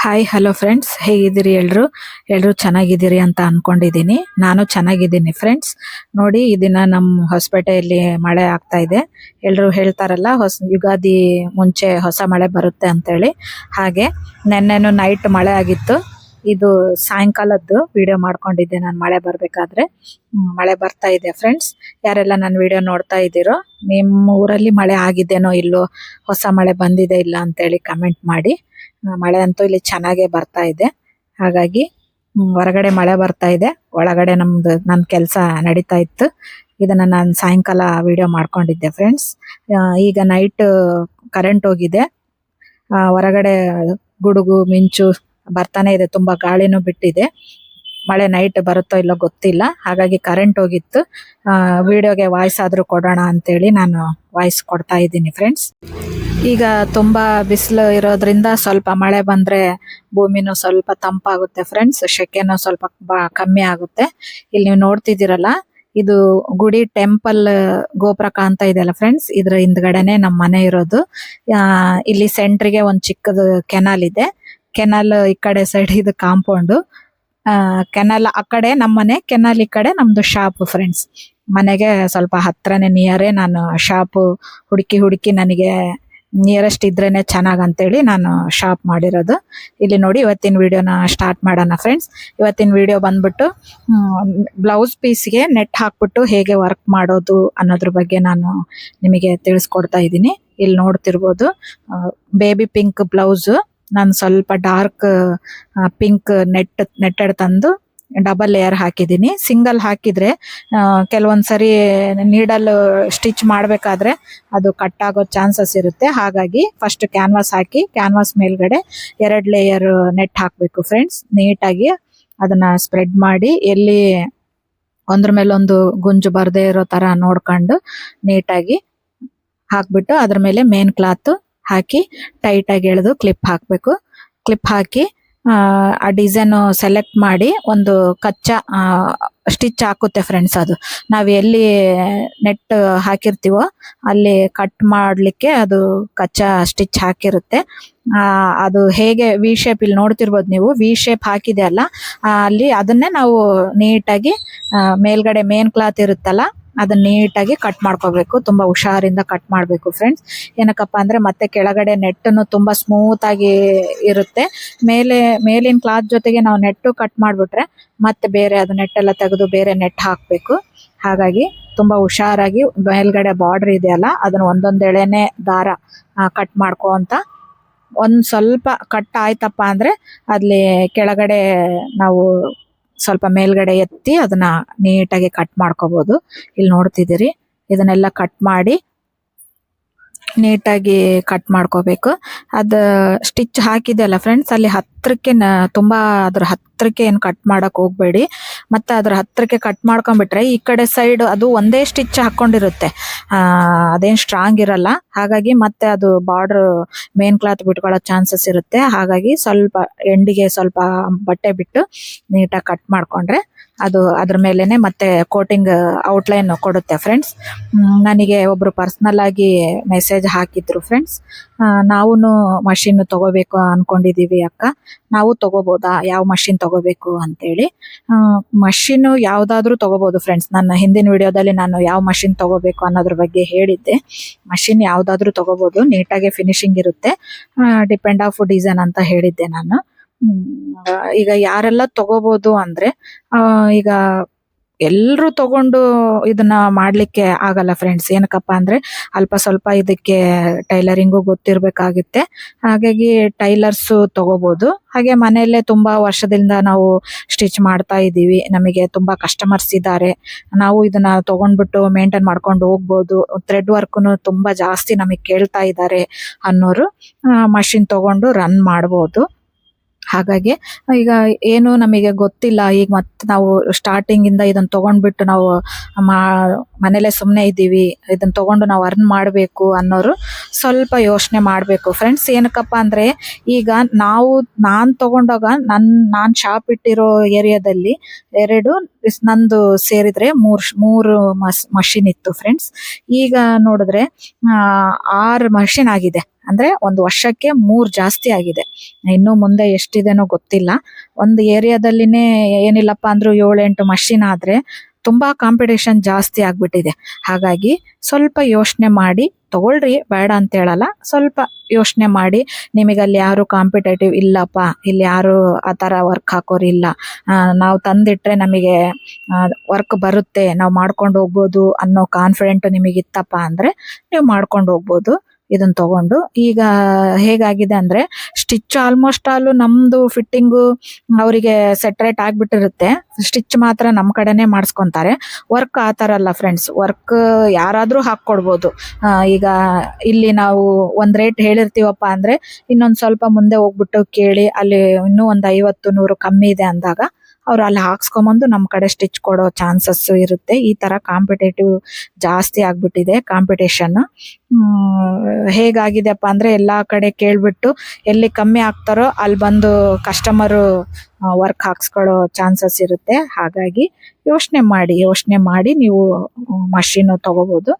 Hi hello friends, ಹೇಗಿದ್ದೀರಿ? ಎಲ್ರು ಚೆನ್ನಾಗಿದ್ದೀರಿ ಅಂತ ಅನ್ಕೊಂಡಿದ್ದೀನಿ. ನಾನು ಚೆನ್ನಾಗಿದ್ದೀನಿ ಫ್ರೆಂಡ್ಸ್. ನೋಡಿ, ಈ ದಿನ ನಮ್ಮ ಹೊಸಪೇಟೆಯಲ್ಲಿ ಮಳೆ ಆಗ್ತಾ ಇದೆ. ಎಲ್ರು ಹೇಳ್ತಾರಲ್ಲ, ಯುಗಾದಿ ಮುಂಚೆ ಹೊಸ ಮಳೆ ಬರುತ್ತೆ ಅಂತೇಳಿ. ಹಾಗೆ ನೆನ್ನೆನು ನೈಟ್ ಮಳೆ ಆಗಿತ್ತು. ಇದು ಸಾಯಂಕಾಲದ್ದು ವಿಡಿಯೋ ಮಾಡ್ಕೊಂಡಿದ್ದೆ ನಾನು ಮಳೆ ಬರ್ಬೇಕಾದ್ರೆ. ಮಳೆ ಬರ್ತಾ ಇದೆ ಫ್ರೆಂಡ್ಸ್. ಯಾರೆಲ್ಲ ನನ್ನ ವಿಡಿಯೋ ನೋಡ್ತಾ ಇದ್ದೀರೋ, ನಿಮ್ಮ ಊರಲ್ಲಿ ಮಳೆ ಆಗಿದ್ದೇನೋ ಇಲ್ಲೋ, ಹೊಸ ಮಳೆ ಬಂದಿದೆ ಇಲ್ಲ ಅಂತೇಳಿ ಕಮೆಂಟ್ ಮಾಡಿ. ಮಳೆ ಅಂತೂ ಇಲ್ಲಿ ಚೆನ್ನಾಗೇ ಬರ್ತಾ ಇದೆ. ಹಾಗಾಗಿ ಹೊರಗಡೆ ಮಳೆ ಬರ್ತಾ ಇದೆ, ಒಳಗಡೆ ನನ್ನ ಕೆಲಸ ನಡೀತಾ ಇತ್ತು. ಇದನ್ನ ನಾನು ಸಾಯಂಕಾಲ ವಿಡಿಯೋ ಮಾಡ್ಕೊಂಡಿದ್ದೆ ಫ್ರೆಂಡ್ಸ್. ಈಗ ನೈಟ್ ಕರೆಂಟ್ ಹೋಗಿದೆ. ಹೊರಗಡೆ ಗುಡುಗು ಮಿಂಚು ಬರ್ತಾನೆ ಇದೆ, ತುಂಬಾ ಗಾಳಿನೂ ಬಿಟ್ಟಿದೆ. ಮಳೆ ನೈಟ್ ಬರುತ್ತೋ ಇಲ್ಲೋ ಗೊತ್ತಿಲ್ಲ. ಹಾಗಾಗಿ ಕರೆಂಟ್ ಹೋಗಿತ್ತು. ವಿಡಿಯೋಗೆ ವಾಯ್ಸ್ ಆದ್ರೂ ಕೊಡೋಣ ಅಂತೇಳಿ ನಾನು ವಾಯ್ಸ್ ಕೊಡ್ತಾ ಇದ್ದೀನಿ ಫ್ರೆಂಡ್ಸ್. ಈಗ ತುಂಬಾ ಬಿಸಿಲು ಇರೋದ್ರಿಂದ ಸ್ವಲ್ಪ ಮಳೆ ಬಂದ್ರೆ ಭೂಮಿನೂ ಸ್ವಲ್ಪ ತಂಪಾಗುತ್ತೆ ಫ್ರೆಂಡ್ಸ್. ಸೆಕೆನೂ ಸ್ವಲ್ಪ ಕಮ್ಮಿ ಆಗುತ್ತೆ. ಇಲ್ಲಿ ನೀವು ನೋಡ್ತಿದ್ದೀರಲ್ಲ, ಇದು ಗುಡಿ ಟೆಂಪಲ್ ಗೋಪುರ ಕಾಣ್ತಾ ಇದೆಯಲ್ಲ ಫ್ರೆಂಡ್ಸ್, ಇದ್ರ ಹಿಂದ್ಗಡೆನೆ ನಮ್ಮ ಮನೆ ಇರೋದು. ಇಲ್ಲಿ ಸೆಂಟ್ರಿಗೆ ಒಂದು ಚಿಕ್ಕದು ಕೆನಾಲ್ ಇದೆ. ಕೆನಾಲ್ ಈ ಕಡೆ ಸೈಡ್ ಇದು ಕಾಂಪೌಂಡ್. ಕೆನಾಲ್ ಆ ಕಡೆ ನಮ್ಮ ಮನೆ, ಕೆನಾಲ್ ಈ ಕಡೆ ನಮ್ದು ಶಾಪ್ ಫ್ರೆಂಡ್ಸ್. ಮನೆಗೆ ಸ್ವಲ್ಪ ಹತ್ರನೇ ನಿಯರೇ. ನಾನು ಶಾಪ್ ಹುಡುಕಿ ನನಗೆ ನಿಯರೆಸ್ಟ್ ಇದ್ರೇನೆ ಚೆನ್ನಾಗಂತೇಳಿ ನಾನು ಶಾಪ್ ಮಾಡಿರೋದು. ಇಲ್ಲಿ ನೋಡಿ, ಇವತ್ತಿನ ವಿಡಿಯೋನ ಸ್ಟಾರ್ಟ್ ಮಾಡೋಣ ಫ್ರೆಂಡ್ಸ್. ಇವತ್ತಿನ ವಿಡಿಯೋ ಬಂದ್ಬಿಟ್ಟು ಬ್ಲೌಸ್ ಪೀಸ್ಗೆ ನೆಟ್ ಹಾಕ್ಬಿಟ್ಟು ಹೇಗೆ ವರ್ಕ್ ಮಾಡೋದು ಅನ್ನೋದ್ರ ಬಗ್ಗೆ ನಾನು ನಿಮಗೆ ತಿಳಿಸ್ಕೊಡ್ತಾ ಇದ್ದೀನಿ. ಇಲ್ಲಿ ನೋಡ್ತಿರ್ಬೋದು, ಬೇಬಿ ಪಿಂಕ್ ಬ್ಲೌಸ್ ನಾನು ಸ್ವಲ್ಪ ಡಾರ್ಕ್ ಪಿಂಕ್ ನೆಟ್ಟೆಡ್ ತಂದು ಡಬಲ್ ಲೇಯರ್ ಹಾಕಿದ್ದೀನಿ. ಸಿಂಗಲ್ ಹಾಕಿದ್ರೆ ಕೆಲವೊಂದ್ಸರಿ ನೀಡಲ್ ಸ್ಟಿಚ್ ಮಾಡಬೇಕಾದ್ರೆ ಅದು ಕಟ್ ಆಗೋ ಚಾನ್ಸಸ್ ಇರುತ್ತೆ. ಹಾಗಾಗಿ ಫಸ್ಟ್ ಕ್ಯಾನ್ವಾಸ್ ಹಾಕಿ, ಕ್ಯಾನ್ವಾಸ್ ಮೇಲ್ಗಡೆ 2 ಲೇಯರ್ ನೆಟ್ ಹಾಕಬೇಕು ಫ್ರೆಂಡ್ಸ್. ನೀಟಾಗಿ ಅದನ್ನ ಸ್ಪ್ರೆಡ್ ಮಾಡಿ, ಎಲ್ಲಿ ಒಂದ್ರ ಮೇಲೊಂದು ಗುಂಜು ಬರದೇ ಇರೋ ತರ ನೋಡ್ಕೊಂಡು ನೀಟಾಗಿ ಹಾಕ್ಬಿಟ್ಟು ಅದ್ರ ಮೇಲೆ ಮೇನ್ ಕ್ಲಾತ್ ಹಾಕಿ ಟೈಟ್ ಆಗಿ ಎಳೆದು ಕ್ಲಿಪ್ ಹಾಕಬೇಕು. ಕ್ಲಿಪ್ ಹಾಕಿ ಆ ಡಿಸೈನ್ ಸೆಲೆಕ್ಟ್ ಮಾಡಿ ಒಂದು ಕಚ್ಚಾ ಸ್ಟಿಚ್ ಹಾಕುತ್ತೆ ಫ್ರೆಂಡ್ಸ್. ಅದು ನಾವು ಎಲ್ಲಿ ನೆಟ್ ಹಾಕಿರ್ತೀವೋ ಅಲ್ಲಿ ಕಟ್ ಮಾಡ್ಲಿಕ್ಕೆ ಅದು ಕಚ್ಚಾ ಸ್ಟಿಚ್ ಹಾಕಿರುತ್ತೆ. ಅದು ಹೇಗೆ ವಿ ಶೇಪ್, ಇಲ್ಲಿ ನೋಡ್ತಿರ್ಬೋದು ನೀವು, ವಿ ಶೇಪ್ ಹಾಕಿದೆ ಅಲ್ಲ, ಅಲ್ಲಿ ಅದನ್ನೇ ನಾವು ನೀಟಾಗಿ ಮೇಲ್ಗಡೆ ಮೇನ್ ಕ್ಲಾತ್ ಇರುತ್ತಲ್ಲ ಅದನ್ನ ನೀಟಾಗಿ ಕಟ್ ಮಾಡ್ಕೋಬೇಕು. ತುಂಬಾ ಹುಷಾರಿಂದ ಕಟ್ ಮಾಡ್ಬೇಕು ಫ್ರೆಂಡ್ಸ್. ಏನಕ್ಕಪ್ಪ ಅಂದ್ರೆ ಮತ್ತೆ ಕೆಳಗಡೆ ನೆಟ್ಟನ್ನು ತುಂಬಾ ಸ್ಮೂತ್ ಆಗಿ ಇರುತ್ತೆ. ಮೇಲಿನ ಕ್ಲಾತ್ ಜೊತೆಗೆ ನಾವು ನೆಟ್ಟು ಕಟ್ ಮಾಡ್ಬಿಟ್ರೆ ಮತ್ತೆ ಬೇರೆ ಅದು ನೆಟ್ ಎಲ್ಲ ತೆಗೆದು ಬೇರೆ ನೆಟ್ ಹಾಕ್ಬೇಕು. ಹಾಗಾಗಿ ತುಂಬಾ ಹುಷಾರಾಗಿ ಮೇಲ್ಗಡೆ ಬಾರ್ಡರ್ ಇದೆಯಲ್ಲ ಅದನ್ನ ಒಂದೊಂದ್ ಎಳೆನೆ ದಾರ ಕಟ್ ಮಾಡ್ಕೋ ಅಂತ. ಒಂದ್ ಸ್ವಲ್ಪ ಕಟ್ ಆಯ್ತಪ್ಪ ಅಂದ್ರೆ ಅಲ್ಲಿ ಕೆಳಗಡೆ ನಾವು ಸ್ವಲ್ಪ ಮೇಲ್ಗಡೆ ಎತ್ತಿ ಅದನ್ನ ನೀಟಾಗಿ ಕಟ್ ಮಾಡ್ಕೋಬಹುದು. ಇಲ್ಲಿ ನೋಡ್ತಿದ್ದೀರಿ, ಇದನ್ನೆಲ್ಲ ಕಟ್ ಮಾಡಿ ನೀಟಾಗಿ ಕಟ್ ಮಾಡ್ಕೋಬೇಕು. ಅದ ಸ್ಟಿಚ್ ಹಾಕಿದೆ ಅಲ್ಲ ಫ್ರೆಂಡ್ಸ್, ಅಲ್ಲಿ ಹತ್ರಕ್ಕೆ ತುಂಬಾ ಅದ್ರ ಹತ್ರಕ್ಕೆ ಏನು ಕಟ್ ಮಾಡಕ್ ಹೋಗ್ಬೇಡಿ. ಮತ್ತೆ ಅದ್ರ ಹತ್ರಕ್ಕೆ ಕಟ್ ಮಾಡ್ಕೊಂಡ್ಬಿಟ್ರೆ ಈ ಕಡೆ ಸೈಡ್ ಅದು ಒಂದೇ ಸ್ಟಿಚ್ ಹಾಕೊಂಡಿರುತ್ತೆ, ಅದೇನ್ ಸ್ಟ್ರಾಂಗ್ ಇರಲ್ಲ. ಹಾಗಾಗಿ ಮತ್ತೆ ಅದು ಬಾರ್ಡರ್ ಮೇನ್ ಕ್ಲಾತ್ ಬಿಟ್ಕೊಳ್ಳೋ ಚಾನ್ಸಸ್ ಇರುತ್ತೆ. ಹಾಗಾಗಿ ಸ್ವಲ್ಪ ಎಂಡಿಗೆ ಸ್ವಲ್ಪ ಬಟ್ಟೆ ಬಿಟ್ಟು ನೀಟಾಗಿ ಕಟ್ ಮಾಡ್ಕೊಂಡ್ರೆ ಅದು ಅದ್ರ ಮೇಲೆನೆ ಮತ್ತೆ ಕೋಟಿಂಗ್ ಔಟ್ಲೈನ್ ಕೊಡುತ್ತೆ ಫ್ರೆಂಡ್ಸ್. ನನಗೆ ಒಬ್ರು ಪರ್ಸನಲ್ ಆಗಿ ಮೆಸೇಜ್ ಹಾಕಿದ್ರು ಫ್ರೆಂಡ್ಸ್, ನಾವು ಮಷಿನ್ ತಗೋಬೇಕು ಅನ್ಕೊಂಡಿದೀವಿ ಅಕ್ಕ, ನಾವು ತಗೋಬಹುದಾ, ಯಾವ ಮಷಿನ್ ತಗೋಬೇಕು ಅಂತೇಳಿ. ಮಷಿನ್ ಯಾವ್ದಾದ್ರು ತಗೋಬಹುದು ಫ್ರೆಂಡ್ಸ್. ನನ್ನ ಹಿಂದಿನ ವಿಡಿಯೋದಲ್ಲಿ ನಾನು ಯಾವ ಮಷಿನ್ ತಗೋಬೇಕು ಅನ್ನೋದ್ರ ಬಗ್ಗೆ ಹೇಳಿದ್ದೆ. ಮಷಿನ್ ಯಾವ್ದಾದ್ರು ತಗೋಬಹುದು, ನೀಟಾಗಿ ಫಿನಿಶಿಂಗ್ ಇರುತ್ತೆ. ಡಿಪೆಂಡ್ ಆಫ್ ಡಿಸೈನ್ ಅಂತ ಹೇಳಿದ್ದೆ ನಾನು. ಈಗ ಯಾರೆಲ್ಲ ತಗೋಬಹುದು ಅಂದ್ರೆ, ಈಗ ಎಲ್ರು ತಗೊಂಡು ಇದನ್ನ ಮಾಡ್ಲಿಕ್ಕೆ ಆಗಲ್ಲ ಫ್ರೆಂಡ್ಸ್. ಏನಕ್ಕಪ್ಪ ಅಂದ್ರೆ ಅಲ್ಪ ಸ್ವಲ್ಪ ಇದಕ್ಕೆ ಟೈಲರಿಂಗು ಗೊತ್ತಿರ್ಬೇಕಾಗುತ್ತೆ. ಹಾಗಾಗಿ ಟೈಲರ್ಸ್ ತಗೋಬಹುದು. ಹಾಗೆ ಮನೆಯಲ್ಲೇ ತುಂಬಾ ವರ್ಷದಿಂದ ನಾವು ಸ್ಟಿಚ್ ಮಾಡ್ತಾ ಇದೀವಿ, ನಮಗೆ ತುಂಬಾ ಕಸ್ಟಮರ್ಸ್ ಇದ್ದಾರೆ, ನಾವು ಇದನ್ನ ತಗೊಂಡ್ಬಿಟ್ಟು ಮೇಂಟೈನ್ ಮಾಡ್ಕೊಂಡು ಹೋಗ್ಬೋದು, ಥ್ರೆಡ್ ವರ್ಕ್ನು ತುಂಬಾ ಜಾಸ್ತಿ ನಮಗೆ ಕೇಳ್ತಾ ಇದ್ದಾರೆ ಅನ್ನೋರು ಮಷಿನ್ ತಗೊಂಡು ರನ್ ಮಾಡ್ಬೋದು. ಹಾಗಾಗಿ ಈಗ ಏನು ನಮಗೆ ಗೊತ್ತಿಲ್ಲ, ಈಗ ಮತ್ತೆ ನಾವು ಸ್ಟಾರ್ಟಿಂಗ್ ಇಂದ ಇದನ್ನ ತಗೊಂಡ್ಬಿಟ್ಟು ನಾವು ಮನೇಲೆ ಸುಮ್ಮನೆ ಇದ್ದೀವಿ, ಇದನ್ನ ತಗೊಂಡು ನಾವು ಅರ್ನ್ ಮಾಡಬೇಕು ಅನ್ನೋರು ಸ್ವಲ್ಪ ಯೋಚನೆ ಮಾಡಬೇಕು ಫ್ರೆಂಡ್ಸ್. ಏನಕ್ಕಪ್ಪ ಅಂದರೆ ಈಗ ನಾನು ತಗೊಂಡಾಗ ನಾನು ಶಾಪ್ ಇಟ್ಟಿರೋ ಏರಿಯಾದಲ್ಲಿ ನಂದು ಸೇರಿದ್ರೆ ಮೂರು ಮಷಿನ್ ಇತ್ತು ಫ್ರೆಂಡ್ಸ್. ಈಗ ನೋಡಿದ್ರೆ 6 ಮಷಿನ್ ಆಗಿದೆ. ಅಂದ್ರೆ ಒಂದು ವರ್ಷಕ್ಕೆ 3 ಜಾಸ್ತಿ ಆಗಿದೆ. ಇನ್ನು ಮುಂದೆ ಎಷ್ಟಿದೆನೋ ಗೊತ್ತಿಲ್ಲ. ಒಂದು ಏರಿಯಾದಲ್ಲಿನೇ ಏನಿಲ್ಲಪ್ಪ ಅಂದ್ರೂ 7-8 ಮಷಿನ್ ಆದ್ರೆ ತುಂಬಾ ಕಾಂಪಿಟೇಷನ್ ಜಾಸ್ತಿ ಆಗ್ಬಿಟ್ಟಿದೆ. ಹಾಗಾಗಿ ಸ್ವಲ್ಪ ಯೋಚನೆ ಮಾಡಿ ತಗೊಳ್ರಿ, ಬೇಡ ಅಂತ ಹೇಳಲ್ಲ. ಸ್ವಲ್ಪ ಯೋಚನೆ ಮಾಡಿ, ನಿಮಗಲ್ಲಿ ಯಾರು ಕಾಂಪಿಟೇಟಿವ್ ಇಲ್ಲಪ್ಪ, ಇಲ್ಲಿ ಯಾರು ಆ ಥರ ವರ್ಕ್ ಹಾಕೋರು ಇಲ್ಲ, ನಾವು ತಂದಿಟ್ರೆ ನಮಗೆ ವರ್ಕ್ ಬರುತ್ತೆ, ನಾವು ಮಾಡ್ಕೊಂಡು ಹೋಗ್ಬೋದು ಅನ್ನೋ ಕಾನ್ಫಿಡೆಂಟ್ ನಿಮಗಿತ್ತಪ್ಪ ಅಂದರೆ ನೀವು ಮಾಡ್ಕೊಂಡು ಹೋಗ್ಬೋದು ಇದನ್ನ ತಗೊಂಡು. ಈಗ ಹೇಗಾಗಿದೆ ಅಂದ್ರೆ ಸ್ಟಿಚ್ ಆಲ್ಮೋಸ್ಟ್ ನಮ್ದು ಫಿಟ್ಟಿಂಗು ಅವರಿಗೆ ಸೆಟ್ರೇಟ್ ಆಗ್ಬಿಟ್ಟಿರುತ್ತೆ. ಸ್ಟಿಚ್ ಮಾತ್ರ ನಮ್ಮ ಕಡೆನೆ ಮಾಡಿಸ್ಕೊಂತಾರೆ. ವರ್ಕ್ ಆ ಥರ ಅಲ್ಲ ಫ್ರೆಂಡ್ಸ್. ವರ್ಕ್ ಯಾರಾದರೂ ಹಾಕ್ಕೊಡ್ಬೋದು. ಈಗ ಇಲ್ಲಿ ನಾವು ಒಂದು ರೇಟ್ ಹೇಳಿರ್ತೀವಪ್ಪ ಅಂದರೆ ಇನ್ನೊಂದು ಸ್ವಲ್ಪ ಮುಂದೆ ಹೋಗ್ಬಿಟ್ಟು ಕೇಳಿ ಅಲ್ಲಿ ಇನ್ನೂ ಒಂದು 50-100 ಕಮ್ಮಿ ಇದೆ ಅಂದಾಗ ಅವ್ರು ಅಲ್ಲಿ ಹಾಕ್ಸ್ಕೊಂಬಂದು ನಮ್ಮ ಕಡೆ ಸ್ಟಿಚ್ ಕೊಡೋ ಚಾನ್ಸಸ್ ಇರುತ್ತೆ. ಈ ಥರ ಕಾಂಪಿಟೇಟಿವ್ ಜಾಸ್ತಿ ಆಗ್ಬಿಟ್ಟಿದೆ ಕಾಂಪಿಟೇಷನ್. ಹೇಗಾಗಿದೆಪ್ಪ ಅಂದರೆ ಎಲ್ಲ ಕಡೆ ಕೇಳಿಬಿಟ್ಟು ಎಲ್ಲಿ ಕಮ್ಮಿ ಆಗ್ತಾರೋ ಅಲ್ಲಿ ಬಂದು ಕಸ್ಟಮರು ವರ್ಕ್ ಹಾಕ್ಸ್ಕೊಳ್ಳೋ ಚಾನ್ಸಸ್ ಇರುತ್ತೆ. ಹಾಗಾಗಿ ಯೋಚನೆ ಮಾಡಿ ನೀವು ಮಷೀನು ತಗೋಬೋದು.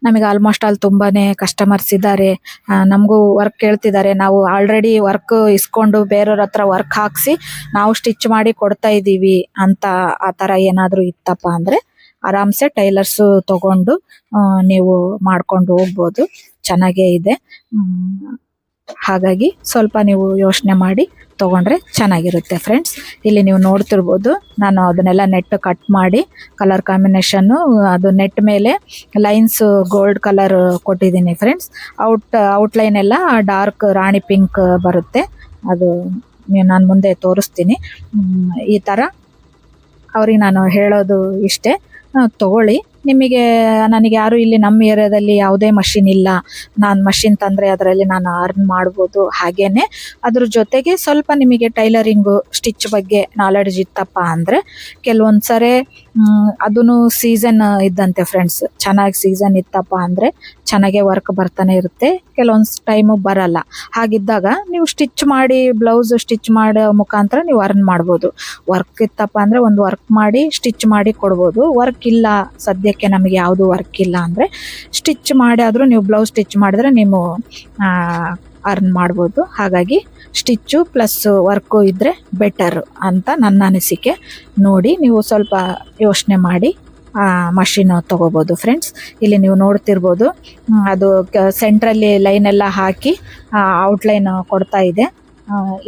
ನಮಗೆ ಆಲ್ಮೋಸ್ಟ್ ತುಂಬಾನೇ ಕಸ್ಟಮರ್ಸ್ ಇದ್ದಾರೆ, ನಮಗೂ ವರ್ಕ್ ಕೇಳ್ತಿದ್ದಾರೆ. ನಾವು ಆಲ್ರೆಡಿ ವರ್ಕ್ ಇಸ್ಕೊಂಡು ಬೇರೆಯವ್ರ ಹತ್ರ ವರ್ಕ್ ಹಾಕ್ಸಿ ನಾವು ಸ್ಟಿಚ್ ಮಾಡಿ ಕೊಡ್ತಾ ಇದ್ದೀವಿ ಅಂತ ಆ ಥರ ಏನಾದರೂ ಇತ್ತಪ್ಪ ಅಂದರೆ ಆರಾಮ್ಸೆ ಟೈಲರ್ಸು ತಗೊಂಡು ನೀವು ಮಾಡ್ಕೊಂಡು ಹೋಗ್ಬೋದು. ಚೆನ್ನಾಗೇ ಇದೆ. ಹಾಗಾಗಿ ಸ್ವಲ್ಪ ನೀವು ಯೋಚನೆ ಮಾಡಿ ತೊಗೊಂಡ್ರೆ ಚೆನ್ನಾಗಿರುತ್ತೆ ಫ್ರೆಂಡ್ಸ್. ಇಲ್ಲಿ ನೀವು ನೋಡ್ತಿರ್ಬೋದು, ನಾನು ಅದನ್ನೆಲ್ಲ ನೆಟ್ ಕಟ್ ಮಾಡಿ ಕಲರ್ ಕಾಂಬಿನೇಷನ್ನು ಅದು ನೆಟ್ ಮೇಲೆ ಲೈನ್ಸ್ ಗೋಲ್ಡ್ ಕಲರ್ ಕೊಟ್ಟಿದ್ದೀನಿ ಫ್ರೆಂಡ್ಸ್. ಔಟ್ಲೈನ್ ಎಲ್ಲ ಡಾರ್ಕ್ ರಾಣಿ ಪಿಂಕ್ ಬರುತ್ತೆ. ಅದು ನಾನು ಮುಂದೆ ತೋರಿಸ್ತೀನಿ. ಈ ಥರ ಅವ್ರಿಗೆ ನಾನು ಹೇಳೋದು ಇಷ್ಟೇ, ತಗೊಳ್ಳಿ. ನನಗೆ ಯಾರು ಇಲ್ಲಿ ನಮ್ಮ ಏರಿಯಾದಲ್ಲಿ ಯಾವುದೇ ಮಷಿನ್ ಇಲ್ಲ, ನಾನು ಮಷಿನ್ ತಂದರೆ ಅದರಲ್ಲಿ ನಾನು ಅರ್ನ್ ಮಾಡ್ಬೋದು. ಹಾಗೇನೆ ಅದ್ರ ಜೊತೆಗೆ ಸ್ವಲ್ಪ ನಿಮಗೆ ಟೈಲರಿಂಗು ಸ್ಟಿಚ್ ಬಗ್ಗೆ ನಾಲೆಡ್ಜ್ ಇತ್ತಪ್ಪ ಅಂದರೆ ಕೆಲವೊಂದು ಸರಿ ಅದೂ ಸೀಸನ್ ಇದ್ದಂತೆ ಫ್ರೆಂಡ್ಸ್. ಚೆನ್ನಾಗಿ ಸೀಸನ್ ಇತ್ತಪ್ಪ ಅಂದರೆ ಚೆನ್ನಾಗೇ ವರ್ಕ್ ಬರ್ತಾನೆ ಇರುತ್ತೆ, ಕೆಲವೊಂದು ಟೈಮು ಬರಲ್ಲ. ಹಾಗಿದ್ದಾಗ ನೀವು ಸ್ಟಿಚ್ ಮಾಡಿ ಬ್ಲೌಸ್ ಸ್ಟಿಚ್ ಮಾಡೋ ಮುಖಾಂತರ ನೀವು ಅರ್ನ್ ಮಾಡ್ಬೋದು. ವರ್ಕ್ ಇತ್ತಪ್ಪ ಅಂದರೆ ಒಂದು ವರ್ಕ್ ಮಾಡಿ ಸ್ಟಿಚ್ ಮಾಡಿ ಕೊಡ್ಬೋದು. ವರ್ಕ್ ಇಲ್ಲ, ಸದ್ಯಕ್ಕೆ ನಮಗೆ ಯಾವುದು ವರ್ಕ್ ಇಲ್ಲ ಅಂದರೆ ಸ್ಟಿಚ್ ಮಾಡಿ ಆದರೂ ನೀವು ಬ್ಲೌಸ್ ಸ್ಟಿಚ್ ಮಾಡಿದ್ರೆ ನೀವು ಅರ್ನ್ ಮಾಡ್ಬೋದು. ಹಾಗಾಗಿ ಸ್ಟಿಚ್ಚು ಪ್ಲಸ್ ವರ್ಕು ಇದ್ದರೆ ಬೆಟರ್ ಅಂತ ನನ್ನ ಅನಿಸಿಕೆ. ನೋಡಿ ನೀವು ಸ್ವಲ್ಪ ಯೋಚನೆ ಮಾಡಿ ಮಷೀನು ತೊಗೋಬೋದು ಫ್ರೆಂಡ್ಸ್. ಇಲ್ಲಿ ನೀವು ನೋಡ್ತಿರ್ಬೋದು, ಅದು ಸೆಂಟ್ರಲ್ಲಿ ಲೈನೆಲ್ಲ ಹಾಕಿ ಔಟ್ಲೈನ್ ಕೊಡ್ತಾ ಇದೆ.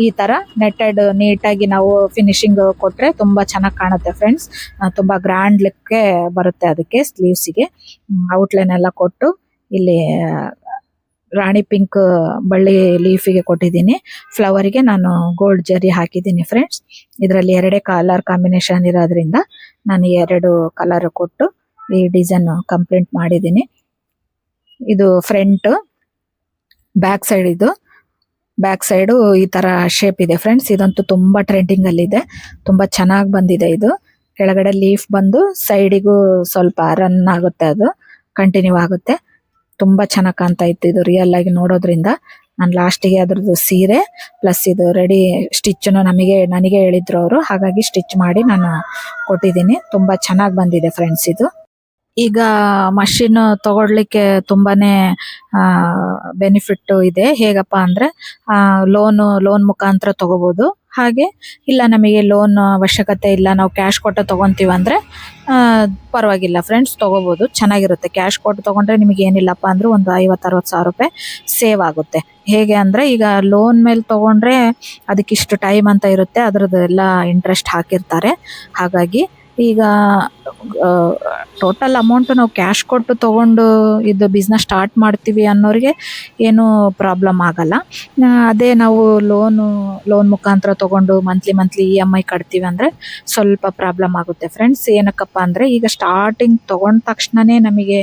ಈ ಥರ ನೆಟ್ಟೆಡ್ ನೀಟಾಗಿ ನಾವು ಫಿನಿಶಿಂಗ್ ಕೊಟ್ಟರೆ ತುಂಬ ಚೆನ್ನಾಗಿ ಕಾಣುತ್ತೆ ಫ್ರೆಂಡ್ಸ್. ತುಂಬ ಗ್ರ್ಯಾಂಡ್ ಲುಕ್ಕೆ ಬರುತ್ತೆ ಅದಕ್ಕೆ ಸ್ಲೀವ್ಸಿಗೆ. ಔಟ್ಲೈನ್ ಎಲ್ಲ ಕೊಟ್ಟು ಇಲ್ಲಿ ರಾಣಿ ಪಿಂಕ್ ಬಳ್ಳಿ ಲೀಫಿಗೆ ಕೊಟ್ಟಿದ್ದೀನಿ. ಫ್ಲವರಿಗೆ ನಾನು ಗೋಲ್ಡ್ ಜರಿ ಹಾಕಿದ್ದೀನಿ ಫ್ರೆಂಡ್ಸ್. ಇದರಲ್ಲಿ 2 ಕಲರ್ ಕಾಂಬಿನೇಷನ್ ಇರೋದ್ರಿಂದ ನಾನು 2 ಕಲರ್ ಕೊಟ್ಟು ಈ ಡಿಸೈನ್ ಕಂಪ್ಲೀಟ್ ಮಾಡಿದ್ದೀನಿ. ಇದು ಫ್ರಂಟ್, ಬ್ಯಾಕ್ ಸೈಡು ಈ ಥರ ಶೇಪ್ ಇದೆ ಫ್ರೆಂಡ್ಸ್. ಇದಂತೂ ತುಂಬ ಟ್ರೆಂಡಿಂಗಲ್ಲಿದೆ, ತುಂಬ ಚೆನ್ನಾಗಿ ಬಂದಿದೆ. ಇದು ಕೆಳಗಡೆ ಲೀಫ್ ಬಂದು ಸೈಡಿಗೂ ಸ್ವಲ್ಪ ರನ್ ಆಗುತ್ತೆ, ಅದು ಕಂಟಿನ್ಯೂ ಆಗುತ್ತೆ. ತುಂಬ ಚೆನ್ನಾಗಿ ಕಾಣ್ತಾ ಇತ್ತು ಇದು ರಿಯಲ್ ಆಗಿ ನೋಡೋದ್ರಿಂದ. ನಾನು ಲಾಸ್ಟಿಗೆ ಅದ್ರದ್ದು ಸೀರೆ ಪ್ಲಸ್ ಇದು ರೆಡಿ ಸ್ಟಿಚ್ಚನ್ನು ನನಗೆ ಹೇಳಿದ್ರು ಅವರು. ಹಾಗಾಗಿ ಸ್ಟಿಚ್ ಮಾಡಿ ನಾನು ಕೊಟ್ಟಿದ್ದೀನಿ. ತುಂಬ ಚೆನ್ನಾಗಿ ಬಂದಿದೆ ಫ್ರೆಂಡ್ಸ್ ಇದು. ಈಗ ಮಷಿನ್ ತಗೊಳ್ಲಿಕ್ಕೆ ತುಂಬಾನೇ ಬೆನಿಫಿಟ್ ಇದೆ. ಹೇಗಪ್ಪ ಅಂದರೆ ಲೋನ್ ಮುಖಾಂತರ ತಗೋಬೋದು. ಹಾಗೆ ಇಲ್ಲ ನಮಗೆ ಲೋನ್ ಅವಶ್ಯಕತೆ ಇಲ್ಲ, ನಾವು ಕ್ಯಾಶ್ ಕೊಟ್ಟು ತೊಗೊತೀವಂದರೆ ಪರವಾಗಿಲ್ಲ ಫ್ರೆಂಡ್ಸ್, ತೊಗೋಬೋದು, ಚೆನ್ನಾಗಿರುತ್ತೆ. ಕ್ಯಾಶ್ ಕೊಟ್ಟು ತೊಗೊಂಡ್ರೆ ನಿಮಗೆ ಏನಿಲ್ಲಪ್ಪ ಅಂದರೂ ಒಂದು 50-60 ಸಾವಿರ ರೂಪಾಯಿ ಸೇವ್ ಆಗುತ್ತೆ. ಹೇಗೆ ಅಂದರೆ ಈಗ ಲೋನ್ ಮೇಲೆ ತೊಗೊಂಡ್ರೆ ಅದಕ್ಕಿಷ್ಟು ಟೈಮ್ ಅಂತ ಇರುತ್ತೆ, ಅದರದ್ದು ಎಲ್ಲ ಇಂಟ್ರೆಸ್ಟ್ ಹಾಕಿರ್ತಾರೆ. ಹಾಗಾಗಿ ಈಗ ಟೋಟಲ್ ಅಮೌಂಟ್ ನಾವು ಕ್ಯಾಶ್ ಕೊಟ್ಟು ತೊಗೊಂಡು ಇದು ಬಿಸ್ನೆಸ್ ಸ್ಟಾರ್ಟ್ ಮಾಡ್ತೀವಿ ಅನ್ನೋರಿಗೆ ಏನೂ ಪ್ರಾಬ್ಲಮ್ ಆಗಲ್ಲ. ಅದೇ ನಾವು ಲೋನ್ ಮುಖಾಂತರ ತೊಗೊಂಡು ಮಂತ್ಲಿ EMI ಕಟ್ತೀವಿ ಅಂದರೆ ಸ್ವಲ್ಪ ಪ್ರಾಬ್ಲಮ್ ಆಗುತ್ತೆ ಫ್ರೆಂಡ್ಸ್. ಏನಕ್ಕಪ್ಪ ಅಂದರೆ ಈಗ ಸ್ಟಾರ್ಟಿಂಗ್ ತೊಗೊಂಡ ತಕ್ಷಣವೇ ನಮಗೆ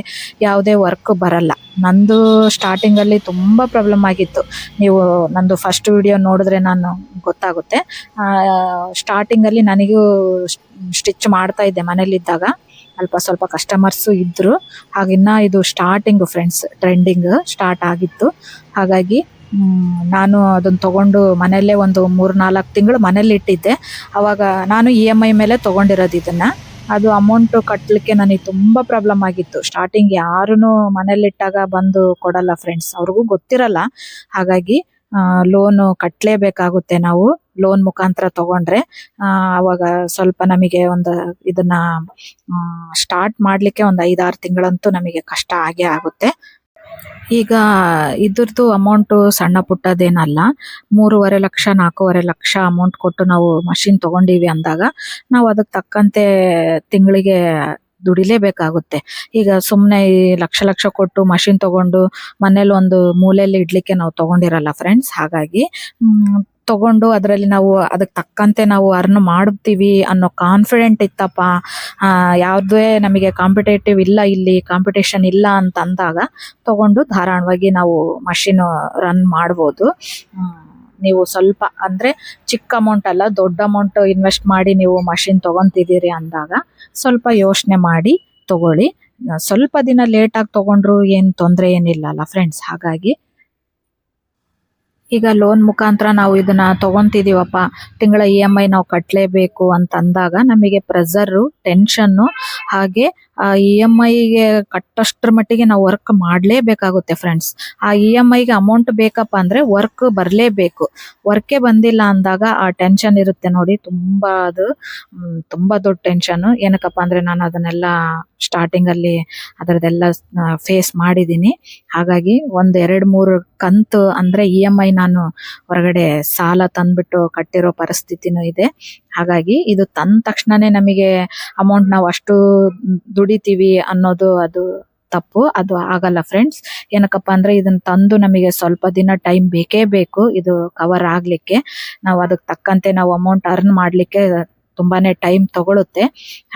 ಯಾವುದೇ ವರ್ಕ್ ಬರಲ್ಲ. ನಂದು ಸ್ಟಾರ್ಟಿಂಗಲ್ಲಿ ತುಂಬ ಪ್ರಾಬ್ಲಮ್ ಆಗಿತ್ತು. ನೀವು ನಂದು ಫಸ್ಟ್ ವಿಡಿಯೋ ನೋಡಿದ್ರೆ ನಾನು ಗೊತ್ತಾಗುತ್ತೆ. ಸ್ಟಾರ್ಟಿಂಗಲ್ಲಿ ನನಗೂ ಸ್ಟಿಚ್ ಮಾಡ್ತಾ ಇದ್ದೆ ಮನೇಲಿದ್ದಾಗ. ಅಲ್ಪ ಸ್ವಲ್ಪ ಕಸ್ಟಮರ್ಸು ಇದ್ರು. ಹಾಗಿನ್ನ ಇದು ಸ್ಟಾರ್ಟಿಂಗ್ ಫ್ರೆಂಡ್ಸ್, ಟ್ರೆಂಡಿಂಗ್ ಸ್ಟಾರ್ಟ್ ಆಗಿತ್ತು. ಹಾಗಾಗಿ ನಾನು ಅದನ್ನ ತಗೊಂಡು ಮನೆಯಲ್ಲೇ ಒಂದು 3-4 ತಿಂಗಳು ಮನೇಲಿ ಇಟ್ಟಿದ್ದೆ. ಅವಾಗ ನಾನು EMI ಮೇಲೆ ತಗೊಂಡಿರೋದು ಇದನ್ನ. ಅದು ಅಮೌಂಟ್ ಕಟ್ಟಲಿಕ್ಕೆ ನನಗೆ ತುಂಬಾ ಪ್ರಾಬ್ಲಮ್ ಆಗಿತ್ತು. ಸ್ಟಾರ್ಟಿಂಗ್ ಯಾರೂನು ಮನೇಲಿಟ್ಟಾಗ ಬಂದು ಕೊಡಲ್ಲ ಫ್ರೆಂಡ್ಸ್, ಅವ್ರಿಗೂ ಗೊತ್ತಿರಲ್ಲ. ಹಾಗಾಗಿ ಲೋನ್ ಕಟ್ಟಲೇಬೇಕಾಗುತ್ತೆ ನಾವು. ಲೋನ್ ಮುಖಾಂತರ ತಗೊಂಡ್ರೆ ಅವಾಗ ಸ್ವಲ್ಪ ನಮಗೆ ಒಂದು ಇದನ್ನ ಸ್ಟಾರ್ಟ್ ಮಾಡ್ಲಿಕ್ಕೆ ಒಂದು 5-6 ತಿಂಗಳಂತೂ ನಮಗೆ ಕಷ್ಟ ಆಗೇ ಆಗುತ್ತೆ. ಈಗ ಇದ್ರದ್ದು ಅಮೌಂಟು ಸಣ್ಣ ಪುಟ್ಟದೇನಲ್ಲ. 3.5 ಲಕ್ಷ 4.5 ಲಕ್ಷ ಅಮೌಂಟ್ ಕೊಟ್ಟು ನಾವು ಮಷಿನ್ ತಗೊಂಡಿವಿ ಅಂದಾಗ ನಾವು ಅದಕ್ಕೆ ತಕ್ಕಂತೆ ತಿಂಗಳಿಗೆ ದುಡಿಲೇಬೇಕಾಗುತ್ತೆ. ಈಗ ಸುಮ್ಮನೆ ಈ ಲಕ್ಷ ಕೊಟ್ಟು ಮಷಿನ್ ತಗೊಂಡು ಮನೇಲಿ ಒಂದು ಮೂಲೆಯಲ್ಲಿ ಇಡ್ಲಿಕ್ಕೆ ನಾವು ತಗೊಂಡಿರಲ್ಲ ಫ್ರೆಂಡ್ಸ್. ಹಾಗಾಗಿ ತಗೊಂಡು ಅದರಲ್ಲಿ ನಾವು ಅದಕ್ಕೆ ತಕ್ಕಂತೆ ನಾವು ಅರ್ನ್ ಮಾಡ್ತೀವಿ ಅನ್ನೋ ಕಾನ್ಫಿಡೆಂಟ್ ಇತ್ತಪ್ಪ. ಯಾವುದೇ ನಮಗೆ ಕಾಂಪಿಟೇಟಿವ್ ಇಲ್ಲ, ಇಲ್ಲಿ ಕಾಂಪಿಟೇಷನ್ ಇಲ್ಲ ಅಂತ ಅಂದಾಗ ತಗೊಂಡು ಧಾರಾಳವಾಗಿ ನಾವು ಮಷಿನ್ ರನ್ ಮಾಡ್ಬೋದು. ನೀವು ಸ್ವಲ್ಪ ಅಂದ್ರೆ ಚಿಕ್ಕ ಅಮೌಂಟ್ ಅಲ್ಲ, ದೊಡ್ಡ ಅಮೌಂಟ್ ಇನ್ವೆಸ್ಟ್ ಮಾಡಿ ನೀವು ಮಷಿನ್ ತಗೊಂತಿದ್ದೀರಿ ಅಂದಾಗ ಸ್ವಲ್ಪ ಯೋಚನೆ ಮಾಡಿ ತಗೊಳ್ಳಿ. ಸ್ವಲ್ಪ ದಿನ ಲೇಟಾಗಿ ತಗೊಂಡ್ರು ಏನು ತೊಂದರೆ ಏನಿಲ್ಲ ಅಲ್ಲ ಫ್ರೆಂಡ್ಸ್. ಹಾಗಾಗಿ ಈಗ ಲೋನ್ ಮುಖಾಂತರ ನಾವು ಇದನ್ನ ತಗೊಂತಿದೀವಪ್ಪ, ತಿಂಗಳ EMI ನಾವು ಕಟ್ಟಲೇಬೇಕು ಅಂತ ಅಂದಾಗ ನಮಗೆ ಪ್ರೆಷರು, ಟೆನ್ಷನ್ನು, ಹಾಗೆ ಆ EMIಗೆ ಕಟ್ಟಷ್ಟರ ಮಟ್ಟಿಗೆ ನಾವು ವರ್ಕ್ ಮಾಡಲೇಬೇಕಾಗುತ್ತೆ ಫ್ರೆಂಡ್ಸ್. ಆ EMIಗೆ ಅಮೌಂಟ್ ಬೇಕಪ್ಪ ಅಂದ್ರೆ ವರ್ಕ್ ಬರಲೇಬೇಕು. ವರ್ಕೇ ಬಂದಿಲ್ಲ ಅಂದಾಗ ಆ ಟೆನ್ಷನ್ ಇರುತ್ತೆ ನೋಡಿ, ತುಂಬಾ ಅದು ತುಂಬಾ ದೊಡ್ಡ ಟೆನ್ಷನ್. ಏನಕ್ಕಪ್ಪ ಅಂದ್ರೆ ನಾನು ಅದನ್ನೆಲ್ಲ ಸ್ಟಾರ್ಟಿಂಗ್ ಅಲ್ಲಿ ಅದರದೆಲ್ಲ ಫೇಸ್ ಮಾಡಿದೀನಿ. ಹಾಗಾಗಿ 1-2-3 ಕಂತು ಅಂದ್ರೆ EMI ನಾನು ಹೊರಗಡೆ ಸಾಲ ತಂದ್ಬಿಟ್ಟು ಕಟ್ಟಿರೋ ಪರಿಸ್ಥಿತಿನೂ ಇದೆ. ಹಾಗಾಗಿ ಇದು ತಂದ ತಕ್ಷಣನೇ ನಮಗೆ ಅಮೌಂಟ್ ನಾವು ಅಷ್ಟು ದುಡಿತೀವಿ ಅನ್ನೋದು ಅದು ತಪ್ಪು. ಅದು ಆಗಲ್ಲ ಫ್ರೆಂಡ್ಸ್. ಏನಕ್ಕಪ್ಪ ಅಂದ್ರೆ ಇದನ್ನ ತಂದು ನಮಗೆ ಸ್ವಲ್ಪ ದಿನ ಟೈಮ್ ಬೇಕೇ ಬೇಕು ಇದು ಕವರ್ ಆಗ್ಲಿಕ್ಕೆ. ನಾವು ಅದಕ್ಕೆ ತಕ್ಕಂತೆ ನಾವು ಅಮೌಂಟ್ ಅರ್ನ್ ಮಾಡ್ಲಿಕ್ಕೆ ತುಂಬಾನೇ ಟೈಮ್ ತಗೊಳುತ್ತೆ.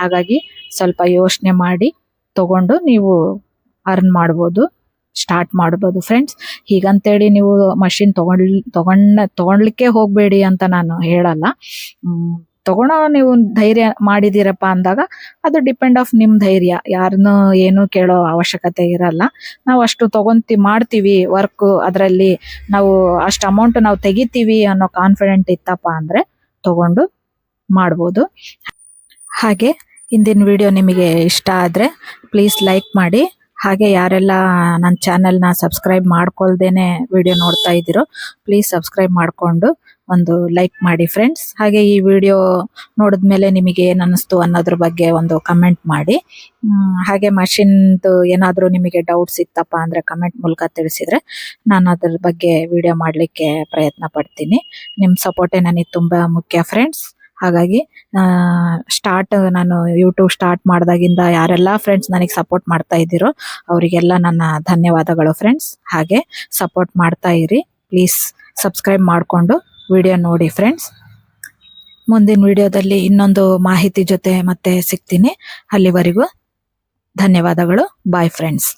ಹಾಗಾಗಿ ಸ್ವಲ್ಪ ಯೋಚನೆ ಮಾಡಿ ತಗೊಂಡು ನೀವು ಅರ್ನ್ ಮಾಡ್ಬೋದು, ಸ್ಟಾರ್ಟ್ ಮಾಡ್ಬೋದು ಫ್ರೆಂಡ್ಸ್. ಹೀಗಂತೇಳಿ ನೀವು ಮಷಿನ್ ತಗೊಳ್ಲಿಕ್ಕೆ ಹೋಗ್ಬೇಡಿ ಅಂತ ನಾನು ಹೇಳಲ್ಲ. ತಗೊಳೋ ನೀವು ಧೈರ್ಯ ಮಾಡಿದೀರಪ್ಪ ಅಂದಾಗ ಅದು ಡಿಪೆಂಡ್ ಆಫ್ ನಿಮ್ ಧೈರ್ಯ. ಯಾರನ್ನು ಏನು ಕೇಳೋ ಅವಶ್ಯಕತೆ ಇರಲ್ಲ. ನಾವು ಅಷ್ಟು ಮಾಡ್ತೀವಿ ವರ್ಕ್, ಅದರಲ್ಲಿ ನಾವು ಅಷ್ಟು ಅಮೌಂಟ್ ನಾವು ತೆಗಿತೀವಿ ಅನ್ನೋ ಕಾನ್ಫಿಡೆಂಟ್ ಇತ್ತಪ್ಪ ಅಂದ್ರೆ ತಗೊಂಡು ಮಾಡ್ಬೋದು. ಹಾಗೆ ಇಂದಿನ ವಿಡಿಯೋ ನಿಮಗೆ ಇಷ್ಟ ಆದ್ರೆ ಪ್ಲೀಸ್ ಲೈಕ್ ಮಾಡಿ. ಹಾಗೆ ಯಾರೆಲ್ಲ ನನ್ನ ಚಾನೆಲ್ನ ಸಬ್ಸ್ಕ್ರೈಬ್ ಮಾಡ್ಕೊಳ್ದೇನೆ ವಿಡಿಯೋ ನೋಡ್ತಾ ಇದ್ದೀರೋ ಪ್ಲೀಸ್ ಸಬ್ಸ್ಕ್ರೈಬ್ ಮಾಡಿಕೊಂಡು ಒಂದು ಲೈಕ್ ಮಾಡಿ ಫ್ರೆಂಡ್ಸ್. ಹಾಗೆ ಈ ವಿಡಿಯೋ ನೋಡಿದ್ಮೇಲೆ ನಿಮಗೆ ಏನು ಅನ್ನಿಸ್ತು ಅನ್ನೋದ್ರ ಬಗ್ಗೆ ಒಂದು ಕಮೆಂಟ್ ಮಾಡಿ. ಹಾಗೆ ಮಷಿನ್ದು ಏನಾದರೂ ನಿಮಗೆ ಡೌಟ್ಸ್ ಇತ್ತಪ್ಪ ಅಂದರೆ ಕಮೆಂಟ್ ಮೂಲಕ ತಿಳಿಸಿದರೆ ನಾನು ಅದ್ರ ಬಗ್ಗೆ ವಿಡಿಯೋ ಮಾಡಲಿಕ್ಕೆ ಪ್ರಯತ್ನ ಪಡ್ತೀನಿ. ನಿಮ್ಮ ಸಪೋರ್ಟೇ ನನಗೆ ತುಂಬ ಮುಖ್ಯ ಫ್ರೆಂಡ್ಸ್. ಹಾಗಾಗಿ ನಾನು ಯೂಟ್ಯೂಬ್ ಸ್ಟಾರ್ಟ್ ಮಾಡಿದಾಗಿಂದ ಯಾರೆಲ್ಲ ಫ್ರೆಂಡ್ಸ್ ನನಗೆ ಸಪೋರ್ಟ್ ಮಾಡ್ತಾ ಇದ್ದೀರೋ ಅವರಿಗೆಲ್ಲ ನನ್ನ ಧನ್ಯವಾದಗಳು ಫ್ರೆಂಡ್ಸ್. ಹಾಗೆ ಸಪೋರ್ಟ್ ಮಾಡ್ತಾ ಇರಿ ಪ್ಲೀಸ್. ಸಬ್ಸ್ಕ್ರೈಬ್ ಮಾಡಿಕೊಂಡು ವಿಡಿಯೋ ನೋಡಿ ಫ್ರೆಂಡ್ಸ್. ಮುಂದಿನ ವಿಡಿಯೋದಲ್ಲಿ ಇನ್ನೊಂದು ಮಾಹಿತಿ ಜೊತೆ ಮತ್ತೆ ಸಿಗ್ತೀನಿ. ಅಲ್ಲಿವರೆಗೂ ಧನ್ಯವಾದಗಳು. Bye friends.